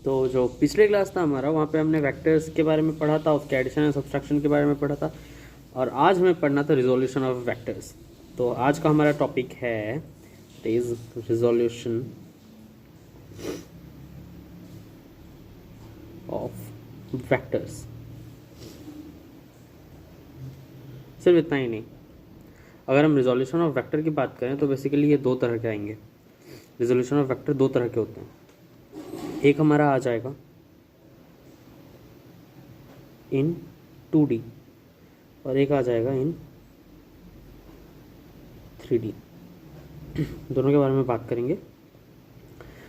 तो जो पिछले क्लास था हमारा, वहाँ पे हमने वेक्टर्स के बारे में पढ़ा था, उसके एडिशन एंड सब्सट्रैक्शन के बारे में पढ़ा था, और आज हमें पढ़ना था रिजोल्यूशन ऑफ वेक्टर्स। तो आज का हमारा टॉपिक है इज रिजोल्यूशन ऑफ वेक्टर्स। सिर्फ इतना ही नहीं, अगर हम रिजोल्यूशन ऑफ वेक्टर की बात करें तो बेसिकली ये दो तरह के आएंगे। रिजोल्यूशन ऑफ वेक्टर दो तरह के होते हैं। एक हमारा आ जाएगा इन 2D और एक आ जाएगा इन 3D। दोनों के बारे में बात करेंगे।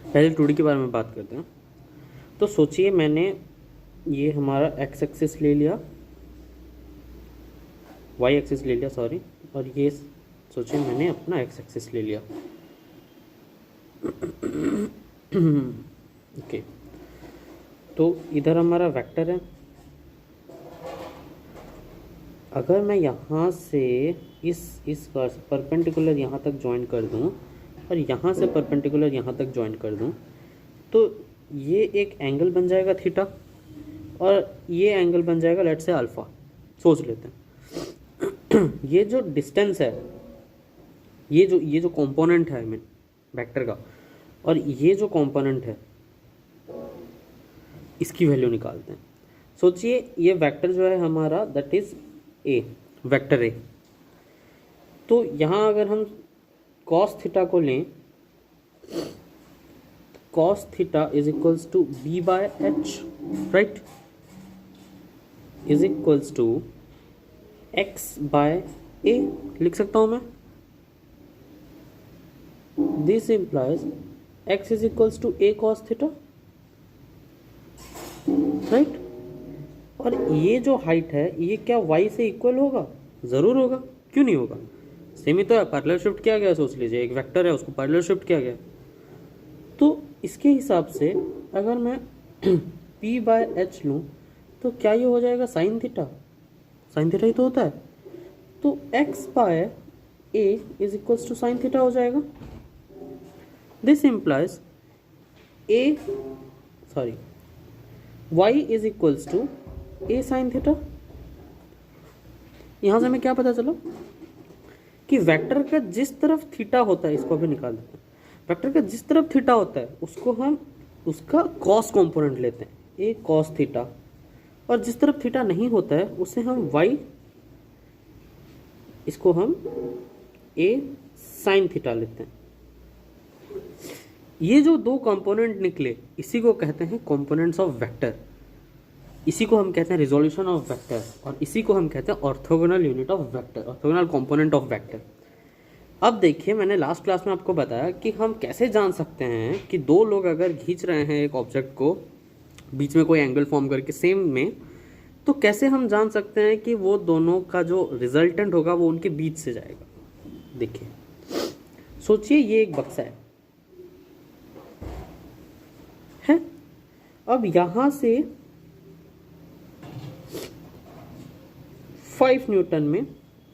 पहले 2D के बारे में बात करते हैं। तो सोचिए, मैंने ये हमारा एक्स एक्सिस ले लिया, वाई एक्सिस ले लिया, सॉरी, और ये सोचिए मैंने अपना एक्स एक्सिस ले लिया। ओके, तो इधर हमारा वेक्टर है। अगर मैं यहाँ से इस परपेंडिकुलर यहाँ तक ज्वाइन कर दूँ और यहाँ से परपेंडिकुलर यहाँ तक ज्वाइन कर दूँ, तो ये एक एंगल बन जाएगा थीटा और ये एंगल बन जाएगा लेट्स से अल्फ़ा। सोच लेते हैं। ये जो डिस्टेंस है, ये जो कंपोनेंट है आई मीन वेक्टर का, और ये जो कंपोनेंट है इसकी वैल्यू निकालते हैं। सोचिए ये वेक्टर जो है हमारा that is a, vector A. तो यहाँ अगर हम कॉस थीटा को लें, cos theta is equals to B by H, right, is equals to X by A लिख सकता हूँ मैं। This implies X is equals to A cos theta, right. और ये जो हाइट है ये क्या y से इक्वल होगा? ज़रूर होगा, क्यों नहीं होगा? सेम ही तो है, पैरेलल शिफ्ट किया गया। सोच लीजिए एक वेक्टर है, उसको पैरेलल शिफ्ट किया गया। तो इसके हिसाब से अगर मैं p बाय एच लूँ तो क्या ये हो जाएगा साइन थीटा? साइन थीटा ही तो होता है। तो x by a is equals to sine theta हो जाएगा। This implies y is equals to a sine theta. यहां से हमें क्या पता चला कि वेक्टर का जिस तरफ थीटा होता है, इसको भी निकाल देते हैं। वेक्टर का जिस तरफ थीटा होता है उसको हम उसका कॉस कंपोनेंट लेते हैं, ए कॉस थीटा, और जिस तरफ थीटा नहीं होता है उसे हम वाई, इसको हम ए साइन थीटा लेते हैं। ये जो दो कंपोनेंट निकले इसी को कहते हैं कंपोनेंट्स ऑफ वेक्टर। इसी को हम कहते हैं रिजोल्यूशन ऑफ वेक्टर, और इसी को हम कहते हैं orthogonal unit of vector, orthogonal component of vector. अब देखिए, मैंने लास्ट क्लास में आपको बताया कि हम कैसे जान सकते हैं कि दो लोग अगर खींच रहे हैं एक ऑब्जेक्ट को बीच में कोई एंगल फॉर्म करके सेम में, तो कैसे हम जान सकते हैं कि वो दोनों का जो रिजल्टेंट होगा वो उनके बीच से जाएगा। देखिए, सोचिए ये एक बक्सा है। अब यहाँ से 5 न्यूटन में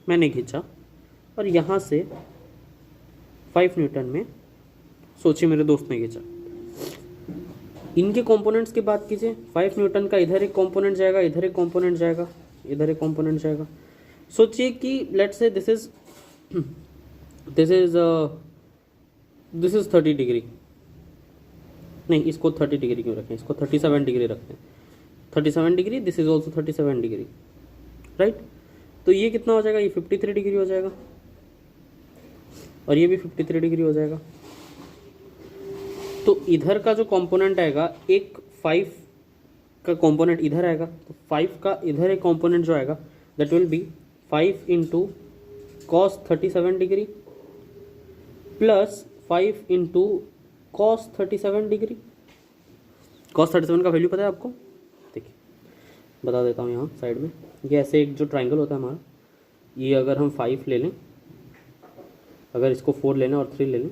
मैंने खींचा और यहाँ से 5 न्यूटन में सोचिए मेरे दोस्त ने खींचा। इनके कंपोनेंट्स की बात कीजिए। 5 न्यूटन का इधर एक कंपोनेंट जाएगा, इधर एक कंपोनेंट जाएगा, इधर एक कंपोनेंट जाएगा। सोचिए कि let's say this is 30 degree, नहीं इसको 30 डिग्री क्यों रखें, इसको 37 डिग्री रखते हैं। 37 degree, this is also 37 degree, right. तो ये कितना हो जाएगा? ये 53 डिग्री हो जाएगा और ये भी 53 डिग्री हो जाएगा। तो इधर का जो कंपोनेंट आएगा, एक 5 का कंपोनेंट इधर आएगा, तो 5 का इधर एक कंपोनेंट जो आएगा that will be 5 into cos 37 degree plus 5 into cos 37 degree. Cos 37 का वैल्यू पता है आपको? देखिए बता देता हूँ यहाँ साइड में। ये ऐसे एक जो ट्राइंगल होता है हमारा, ये अगर हम 5 ले लें, अगर इसको 4 ले लें और 3 ले लें,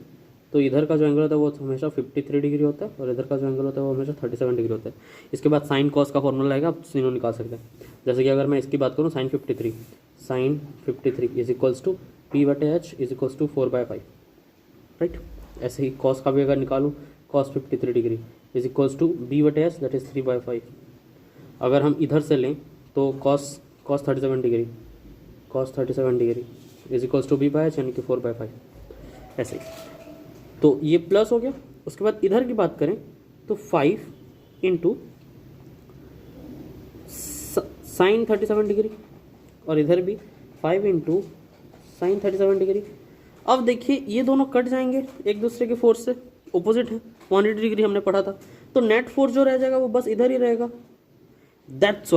तो इधर का जो एंगल होता है वो हमेशा 53 डिग्री होता है और इधर का जो एंगल होता है वो हमेशा 37 डिग्री होता है। इसके बाद साइन कॉस का फॉर्मूला आएगा, आप तीनों निकाल सकते हैं। जैसे कि अगर मैं इसकी बात करूँ, sine 53 is equals to P बटे H is equals to 4/5, right. ऐसे ही कॉस का भी अगर निकालूँ, cos 53 degree is equals to B बटे एस दैट इज 3/5। अगर हम इधर से लें तो cos 37 degree is equals to B by H यानी कि 4/5 ऐसे ही। तो ये प्लस हो गया। उसके बाद इधर की बात करें तो 5 इंटू साइन 37 डिग्री और इधर भी 5 इंटू साइन 37 डिग्री। अब देखिए ये दोनों कट जाएंगे एक दूसरे के फोर्स से, ऑपोजिट है, 180 डिग्री हमने पढ़ा था। तो नेट फोर्स जो रह जाएगा वो बस इधर ही रहेगा। दैट्स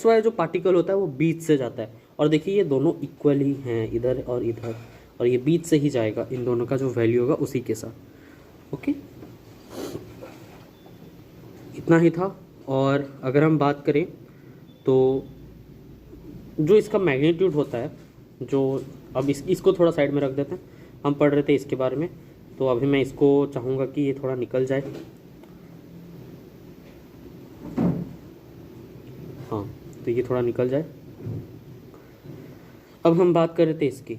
वाई जो पार्टिकल होता है वो बीच से जाता है। और देखिए ये दोनों इक्वल ही हैं, इधर और इधर, और ये बीच से ही जाएगा, इन दोनों का जो वैल्यू होगा उसी के साथ। ओके, इतना ही था। और अगर हम बात करें तो जो इसका मैग्नीट्यूड होता है, जो अब इसको थोड़ा साइड में रख देते हैं, हम पढ़ रहे थे इसके बारे में, तो अभी मैं इसको चाहूँगा कि ये थोड़ा निकल जाए। हाँ, तो ये थोड़ा निकल जाए। अब हम बात कर रहे थे इसकी,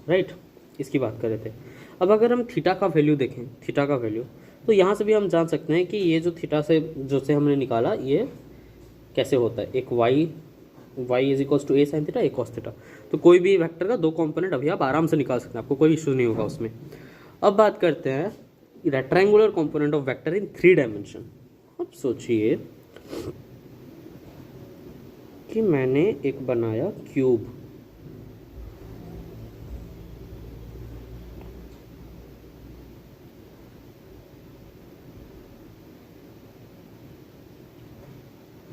राइट, इसकी बात कर रहे थे। अब अगर हम थीटा का वैल्यू देखें, थीटा का वैल्यू, तो यहाँ से भी हम जान सकते हैं कि ये जो थीटा से जो से हमने निकाला ये कैसे होता है। एक y is equals to a sine theta, a cos theta. तो कोई भी वेक्टर का दो कंपोनेंट अभी आप आराम से निकाल सकते हैं, आपको कोई इशू नहीं होगा उसमें। अब बात करते हैं rectangular component of vector in 3 dimension. अब सोचिए कि मैंने एक बनाया क्यूब,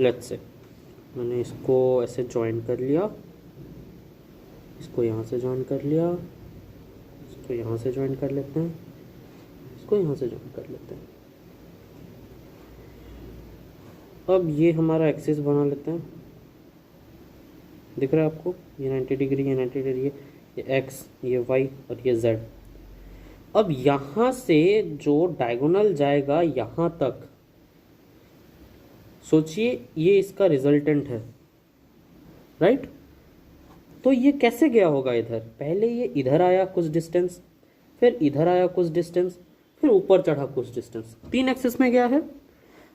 लेट्स से मैंने इसको ऐसे ज्वाइन कर लिया, इसको यहाँ से ज्वाइन कर लिया, इसको यहाँ से ज्वाइन कर लेते हैं, इसको यहाँ से ज्वाइन कर लेते हैं। अब ये हमारा एक्सिस बना लेते हैं, दिख रहा है आपको, ये 90 डिग्री, ये 90 डिग्री, ये एक्स, ये वाई और ये जेड। अब यहाँ से जो डायगोनल जाएगा यहाँ तक, सोचिए ये इसका रिजल्टेंट है, राइट। तो ये कैसे गया होगा इधर, पहले ये इधर आया कुछ डिस्टेंस, फिर इधर आया कुछ डिस्टेंस, फिर ऊपर चढ़ा कुछ डिस्टेंस, 3 एक्सिस में गया है।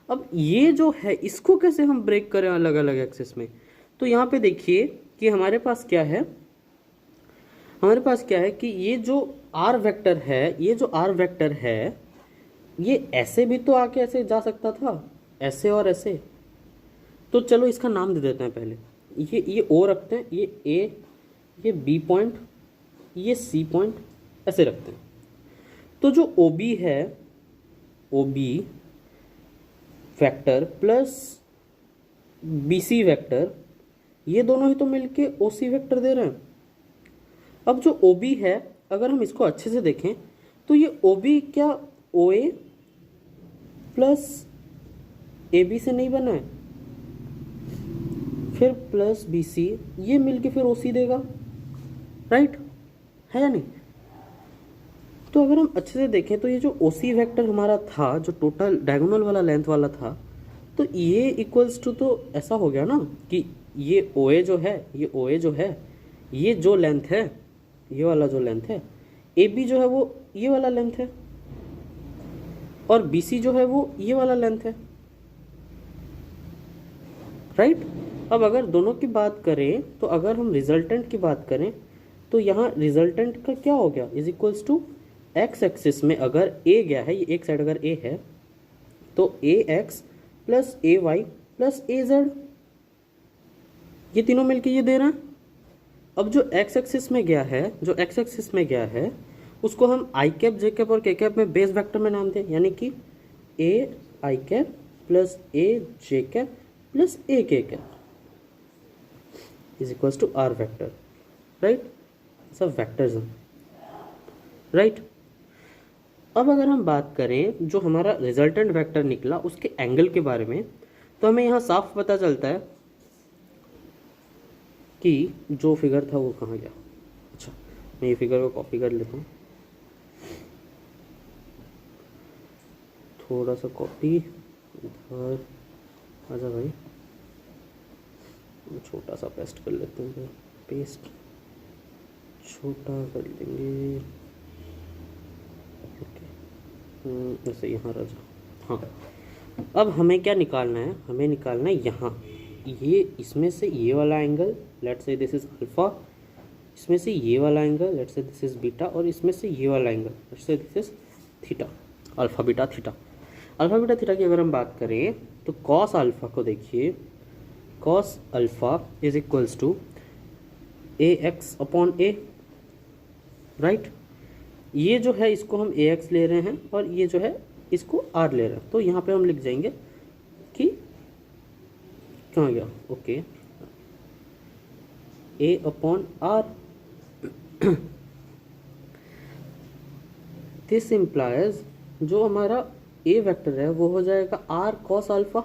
अब ये जो है इसको कैसे हम ब्रेक करें अलग अलग एक्सिस में। तो यहाँ पे देखिए कि हमारे पास क्या है, हमारे पास क्या है कि ये जो आर वेक्टर है, ये जो आर वेक्टर है, ये ऐसे भी तो आके ऐसे जा सकता था, ऐसे और ऐसे। तो चलो इसका नाम दे देते हैं पहले, ये ओ रखते हैं, ये ए, ये बी पॉइंट, ये सी पॉइंट, ऐसे रखते हैं। तो जो ओ बी है, O B vector plus B C vector, ये दोनों ही तो मिलके ओ सी वेक्टर दे रहे हैं। अब जो ओ बी है, अगर हम इसको अच्छे से देखें तो ये ओ बी क्या ओ ए प्लस ए बी से नहीं बना है, फिर प्लस बी सी, ये मिलके फिर ओ सी देगा, राइट है या नहीं। तो अगर हम अच्छे से देखें तो ये जो ओ सी वैक्टर हमारा था, जो टोटल डायगोनल वाला लेंथ वाला था, तो ये इक्वल्स टू, तो ऐसा हो गया ना कि ये ओ ए जो है, ये ओ ए जो है, ये जो लेंथ है, ये वाला जो लेंथ है, ए बी जो है वो ये वाला लेंथ है, और बी सी जो है वो ये वाला लेंथ है, राइट। अब अगर दोनों की बात करें तो अगर हम रिजल्टेंट की बात करें तो यहाँ रिजल्टेंट का क्या हो गया, is equals to x axis में अगर ए गया है, ये एक साइड अगर ए है तो ए x plus a Y plus a Z, ये तीनों मिलके ये दे रहे हैं। अब जो एक्स एक्सिस में गया है, जो एक्स एक्सिस में गया है उसको हम आई कैप, जे कैप और के कैप में बेस वेक्टर में नाम दें, यानी कि a i cap plus a j cap plus a k cap is equals to r vector, right. सब वेक्टर्स, राइट। अब अगर हम बात करें जो हमारा रिजल्टेंट वेक्टर निकला उसके एंगल के बारे में, तो हमें यहाँ साफ पता चलता है कि जो फिगर था वो कहाँ गया। अच्छा, मैं ये फिगर को कॉपी कर लेता हूँ, थोड़ा सा कॉपी इधर, आजा भाई, छोटा सा पेस्ट कर लेते हैं, पेस्ट छोटा कर लेंगे, ओके, ऐसे यहाँ रह जा, हाँ, अब हमें क्या निकालना है, हमें निकालना है यहाँ ये, इसमें से ये वाला angle, let's say this is alpha, इसमें से ये वाला angle, let's say this is beta, और इसमें से ये वाला angle, let's say this is theta, alpha beta theta. Alpha beta theta की अगर हम बात करें तो कॉस अल्फा को देखिए, cos alpha is equals to a x upon a, right. ये जो है इसको हम ए एक्स ले रहे हैं और ये जो है इसको आर ले रहे हैं, तो यहाँ पे हम लिख जाएंगे कि कहाँ गया, okay, a upon r. This implies जो हमारा ए वेक्टर है वो हो जाएगा आर कॉस अल्फा,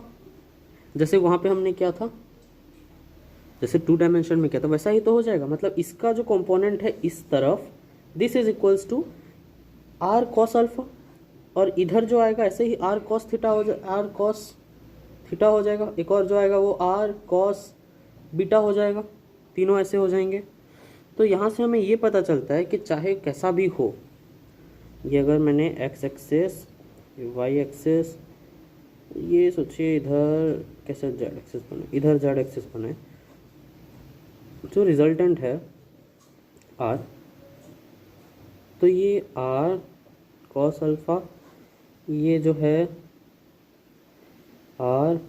जैसे वहाँ पे हमने क्या था, जैसे 2 डायमेंशन में क्या था वैसा ही तो हो जाएगा। मतलब इसका जो कंपोनेंट है इस तरफ, this is equals to r cos alpha, और इधर जो आएगा ऐसे ही आर कॉस थीटा हो जाए, आर कॉस थीटा हो जाएगा। एक और जो आएगा वो आर कॉस बीटा हो जाएगा, तीनों ऐसे हो जाएंगे। तो यहाँ से हमें ये पता चलता है कि चाहे कैसा भी हो, ये अगर मैंने एक्स एक्सेस, वाई एक्सेस, ये सोचिए इधर कैसे जेड एक्सेस बने, इधर जेड एक्सेस बने, जो रिजल्टेंट है आर, तो ये आर कॉस अल्फा, ये जो है आर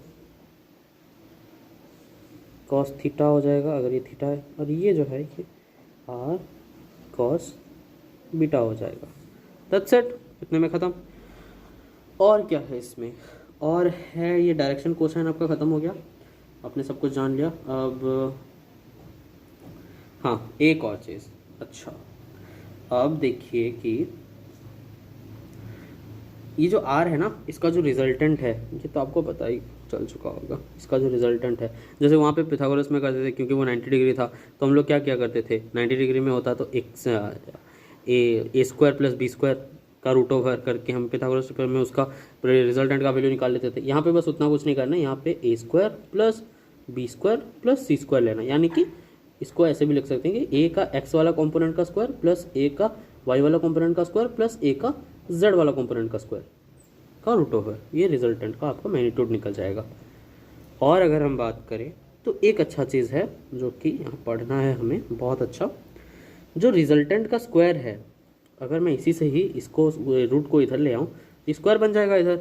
कॉस थीटा हो जाएगा अगर ये थीटा है, और ये जो है ये आर कॉस बीटा हो जाएगा। दैट्स इट, इतने में ख़त्म। और क्या है इसमें, और है ये डायरेक्शन कोसाइन आपका ख़त्म हो गया, आपने सब कुछ जान लिया। अब हाँ, एक और चीज़, अच्छा अब देखिए कि ये जो आर है ना, इसका जो रिजल्टेंट है, ये तो आपको पता ही चल चुका होगा, इसका जो रिजल्टेंट है, जैसे वहाँ पे पिथागोरस में करते थे, क्योंकि वो 90 डिग्री था तो हम लोग क्या किया करते थे, 90 डिग्री में होता तो ए स्क्वायर प्लस बी स्क्वायर का रूट ओवर करके हम पिथागोरस में उसका रिजल्टेंट का वैल्यू निकाल लेते थे। यहाँ पे बस उतना कुछ नहीं करना है, यहाँ पे A square plus B square plus C square लेना, यानी कि इसको ऐसे भी लिख सकते हैं कि ए का एक्स वाला कॉम्पोनेंट का स्क्वायर प्लस ए का वाई वाला कॉम्पोनेंट का स्क्वायर प्लस ए का जेड वाला कॉम्पोनेंट का स्क्वायर का रूट ओवर, ये रिजल्टेंट का आपका मैग्नीट्यूड निकल जाएगा। और अगर हम बात करें तो एक अच्छा चीज़ है जो कि यहाँ पढ़ना है हमें बहुत अच्छा, जो रिजल्टेंट का स्क्वायर है, अगर मैं इसी से ही इसको रूट को इधर ले आऊँ स्क्वायर बन जाएगा इधर,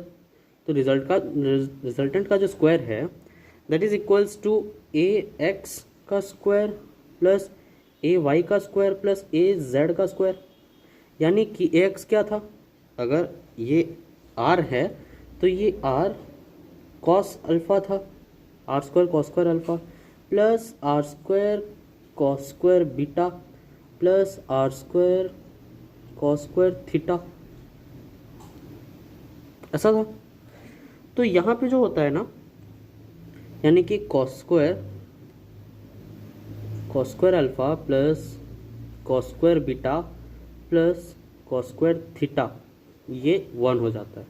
तो रिजल्टेंट का जो स्क्वायर है that is equals to a x का स्क्वायर प्लस ए वाई का स्क्वायर प्लस ए जेड का स्क्वायर, यानी कि ए एक्स क्या था, अगर ये आर है तो ये आर कॉस अल्फा था, r square cos square alpha plus r square cos square beta plus r square cos square theta, ऐसा था। तो यहाँ पे जो होता है ना, यानी कि cos square alpha plus cos square beta plus cos square theta, ये 1 हो जाता है,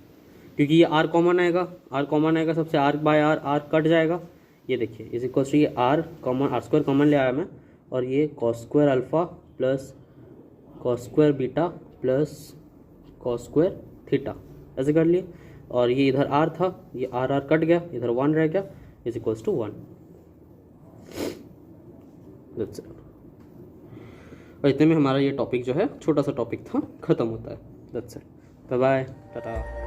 क्योंकि ये आर कॉमन आएगा सबसे, आर बाय आर कट जाएगा, ये देखिए इज इक्वल टू ये आर स्क्वायर कॉमन ले आया मैं, और ये cos square alpha plus cos square beta plus cos square theta, ऐसे कर लिए। और ये इधर आर था, ये आर कट गया, इधर 1 रह गया, इज इक्वल्स टू 1। और इतने में हमारा ये टॉपिक जो है, छोटा सा टॉपिक था, खत्म होता है। That's it, bye bye, Tata.